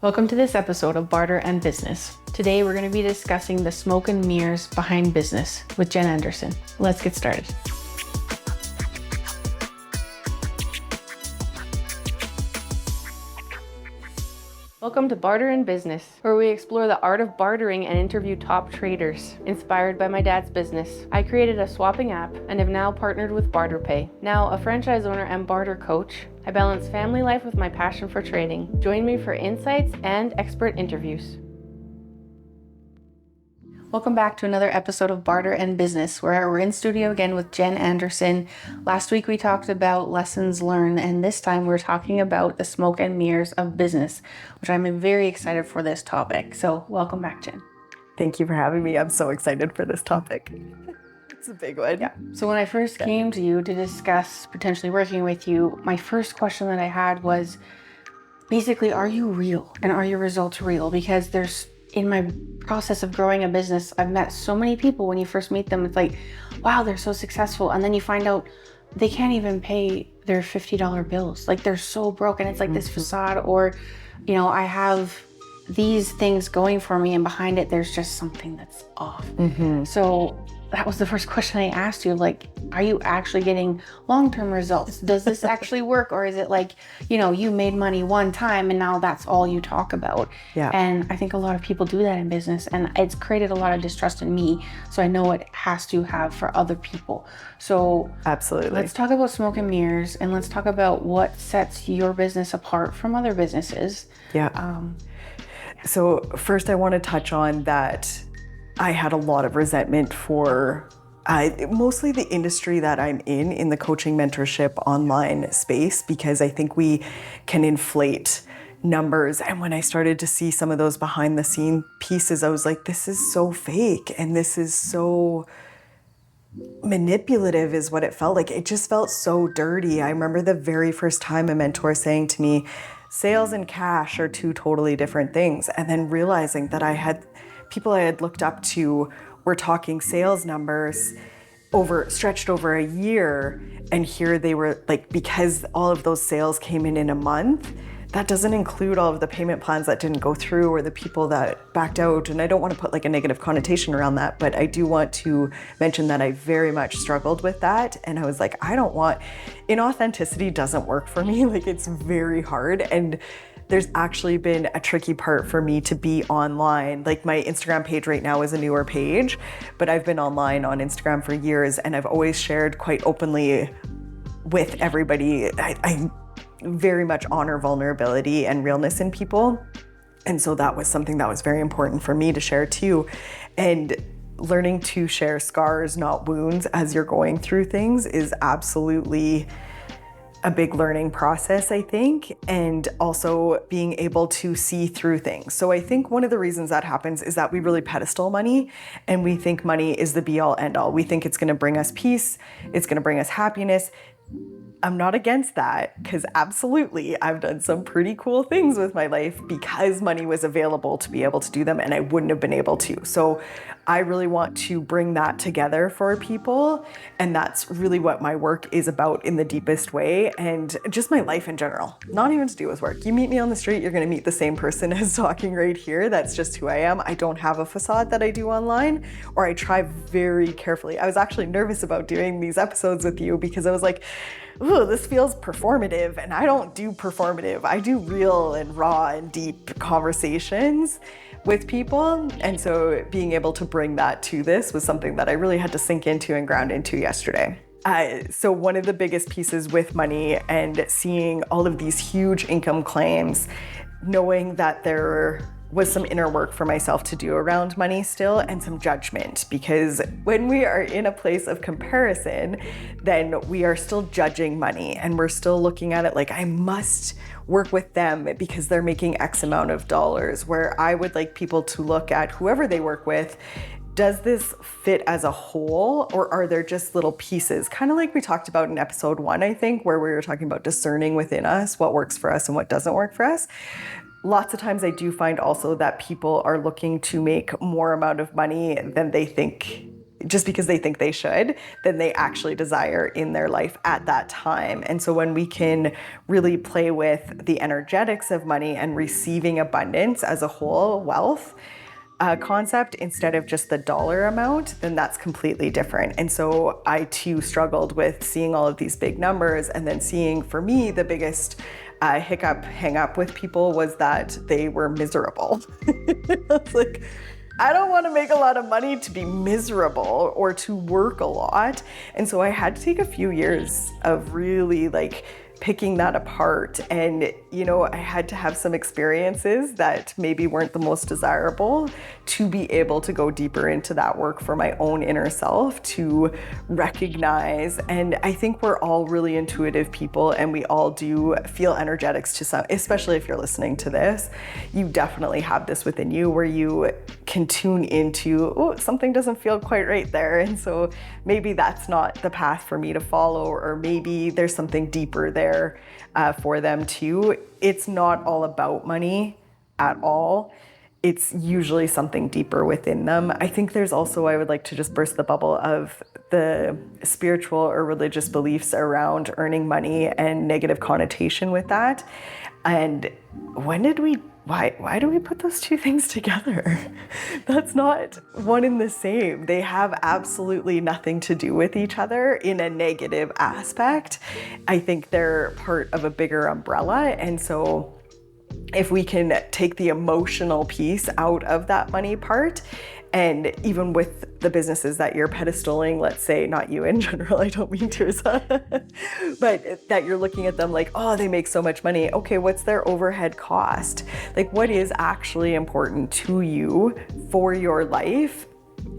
Welcome to this episode of Barter and Business. Today we're going to be discussing the smoke and mirrors behind business with Jen Anderson. Let's get started. Welcome to Barter and Business, where we explore the art of bartering and interview top traders. Inspired by my dad's business, I created a swapping app and have now partnered with BarterPay. Now a franchise owner and barter coach, I balance family life with my passion for trading. Join me for insights and expert interviews. Welcome back to another episode of Barter and Business, where we're in studio again with Jen Anderson. Last week we talked about lessons learned, and this time we're talking about the smoke and mirrors of business, which I'm very excited for this topic. So welcome back, Jen. Thank you for having me. I'm so excited for this topic. It's a big one. Yeah. So when I first came to you to discuss potentially working with you, my first question that I had was basically, are you real? And are your results real? Because in my process of growing a business, I've met so many people. When you first meet them, it's like, wow, they're so successful. And then you find out they can't even pay their $50 bills. Like, they're so broke, and it's like this facade, or, I have these things going for me, and behind it, there's just something that's off. So that was the first question I asked you, like, are you actually getting long-term results? Does this actually work? Or is it like, you made money one time and now that's all you talk about? Yeah. And I think a lot of people do that in business, and it's created a lot of distrust in me. So I know it has to have for other people. So absolutely. Let's talk about smoke and mirrors, and let's talk about what sets your business apart from other businesses. Yeah. So first I want to touch on that I had a lot of resentment for mostly the industry that I'm in the coaching, mentorship, online space, because I think we can inflate numbers. And when I started to see some of those behind the scene pieces, I was like, this is so fake, and this is so manipulative is what it felt like. It just felt so dirty. I remember the very first time a mentor saying to me, sales and cash are two totally different things. And then realizing that people I had looked up to were talking sales numbers stretched over a year, and here they were like, because all of those sales came in a month, that doesn't include all of the payment plans that didn't go through or the people that backed out. And I don't want to put like a negative connotation around that, but I do want to mention that I very much struggled with that. And I was like, inauthenticity doesn't work for me. Like, it's very hard. And there's actually been a tricky part for me to be online. Like, my Instagram page right now is a newer page, but I've been online on Instagram for years, and I've always shared quite openly with everybody. I very much honor vulnerability and realness in people. And so that was something that was very important for me to share too. And learning to share scars, not wounds, as you're going through things is absolutely a big learning process, I think, and also being able to see through things. So I think one of the reasons that happens is that we really pedestal money, and we think money is the be all end all. We think it's going to bring us peace, it's going to bring us happiness. I'm not against that, because absolutely, I've done some pretty cool things with my life because money was available to be able to do them, and I wouldn't have been able to. So I really want to bring that together for people, and that's really what my work is about in the deepest way, and just my life in general, not even to do with work. You meet me on the street, you're gonna meet the same person as talking right here. That's just who I am. I don't have a facade that I do online, or I try very carefully. I was actually nervous about doing these episodes with you because I was like, ooh, this feels performative, and I don't do performative. I do real and raw and deep conversations with people. And so being able to bring that to this was something that I really had to sink into and ground into yesterday. So one of the biggest pieces with money and seeing all of these huge income claims, knowing that there was some inner work for myself to do around money still, and some judgment, because when we are in a place of comparison, then we are still judging money, and we're still looking at it like, I must work with them because they're making X amount of dollars, where I would like people to look at whoever they work with. Does this fit as a whole, or are there just little pieces? Kind of like we talked about in episode 1, I think, where we were talking about discerning within us what works for us and what doesn't work for us. Lots of times I do find also that people are looking to make more amount of money than they think just because they think they should, than they actually desire in their life at that time. And so when we can really play with the energetics of money and receiving abundance as a whole, wealth concept, instead of just the dollar amount, then that's completely different. And so I too struggled with seeing all of these big numbers, and then seeing, for me, the biggest hang up with people was that they were miserable. I was like, I don't want to make a lot of money to be miserable or to work a lot. And so I had to take a few years of really like picking that apart. And, you know, I had to have some experiences that maybe weren't the most desirable to be able to go deeper into that work for my own inner self, to recognize. And I think we're all really intuitive people, and we all do feel energetics to some, especially if you're listening to this, you definitely have this within you where you can tune into, oh, something doesn't feel quite right there. And so maybe that's not the path for me to follow, or maybe there's something deeper there for them too. It's not all about money at all. It's usually something deeper within them. I think there's also, I would like to just burst the bubble of the spiritual or religious beliefs around earning money and negative connotation with that. And why do we put those two things together? That's not one and the same. They have absolutely nothing to do with each other in a negative aspect. I think they're part of a bigger umbrella. And so if we can take the emotional piece out of that money part, and even with the businesses that you're pedestaling, let's say, not you in general, I don't mean Tirzah, but that you're looking at them like, oh, they make so much money. Okay, what's their overhead cost? Like, what is actually important to you for your life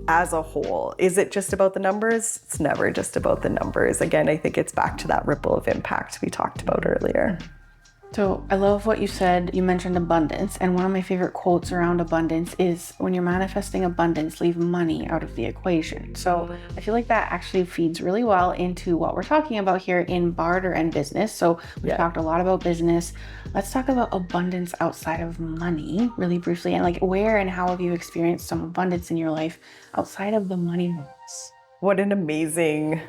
as a whole? Is it just about the numbers? It's never just about the numbers. Again, I think it's back to that ripple of impact we talked about earlier. So I love what you said. You mentioned abundance, and one of my favorite quotes around abundance is, when you're manifesting abundance, leave money out of the equation. So I feel like that actually feeds really well into what we're talking about here in Barter and Business. So we've talked a lot about business. Let's talk about abundance outside of money really briefly, and like, where and how have you experienced some abundance in your life outside of the money ones? What an amazing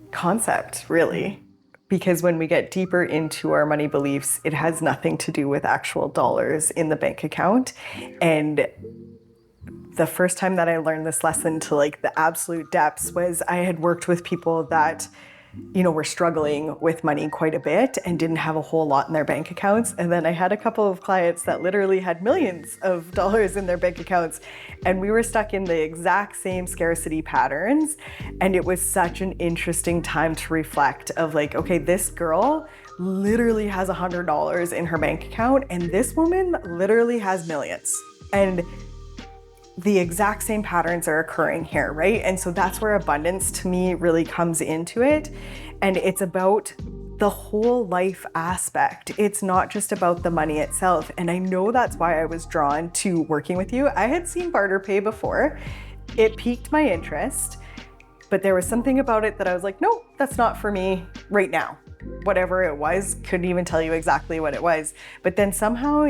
concept, really. Because when we get deeper into our money beliefs, it has nothing to do with actual dollars in the bank account. And the first time that I learned this lesson to like the absolute depths was, I had worked with people that, you know, were struggling with money quite a bit and didn't have a whole lot in their bank accounts. And then I had a couple of clients that literally had millions of dollars in their bank accounts, and we were stuck in the exact same scarcity patterns. And it was such an interesting time to reflect of like, okay, this girl literally has $100 in her bank account, and this woman literally has millions. And the exact same patterns are occurring here, right? And so that's where abundance to me really comes into it. And it's about the whole life aspect. It's not just about the money itself. And I know that's why I was drawn to working with you. I had seen BarterPay before. It piqued my interest, but there was something about it that I was like, no, that's not for me right now. Whatever it was, couldn't even tell you exactly what it was. But then somehow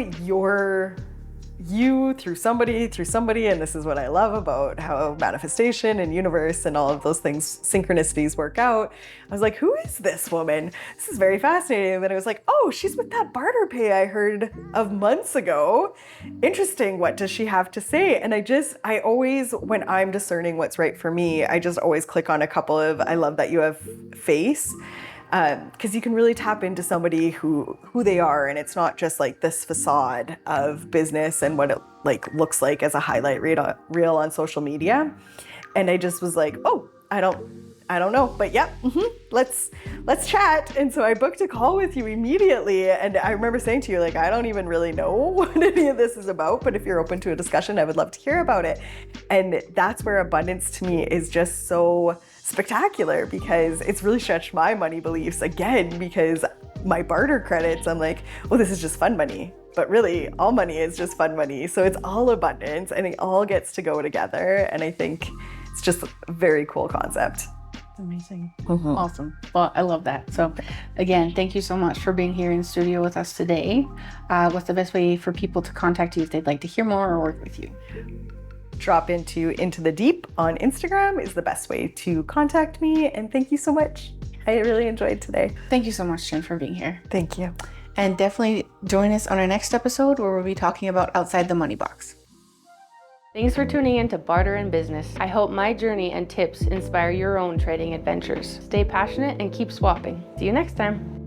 you through somebody, and this is what I love about how manifestation and universe and all of those things, synchronicities, work out. I was like, who is this woman? This is very fascinating. And then I was like, oh, she's with that BarterPay I heard of months ago. Interesting. What does she have to say? And I always, when I'm discerning what's right for me, I just always click on a couple of, I love that you have face. Because you can really tap into somebody who they are, and it's not just like this facade of business and what it like looks like as a highlight reel on social media. And I just was like, oh, I don't know, but yeah, let's chat. And so I booked a call with you immediately. And I remember saying to you, like, I don't even really know what any of this is about, but if you're open to a discussion, I would love to hear about it. And that's where abundance to me is just so spectacular, because it's really stretched my money beliefs again, because my barter credits, I'm like, well, this is just fun money. But really, all money is just fun money. So it's all abundance, and it all gets to go together. And I think it's just a very cool concept. Amazing. Awesome. Well, I love that. So again, thank you so much for being here in studio with us today. What's the best way for people to contact you if they'd like to hear more or work with you? drop into the Deep on Instagram is the best way to contact me. And thank you so much. I really enjoyed today. Thank you so much, Jen, for being here. Thank you. And definitely join us on our next episode where we'll be talking about outside the money box. Thanks for tuning in to Barter and Business. I hope my journey and tips inspire your own trading adventures. Stay passionate and keep swapping. See you next time.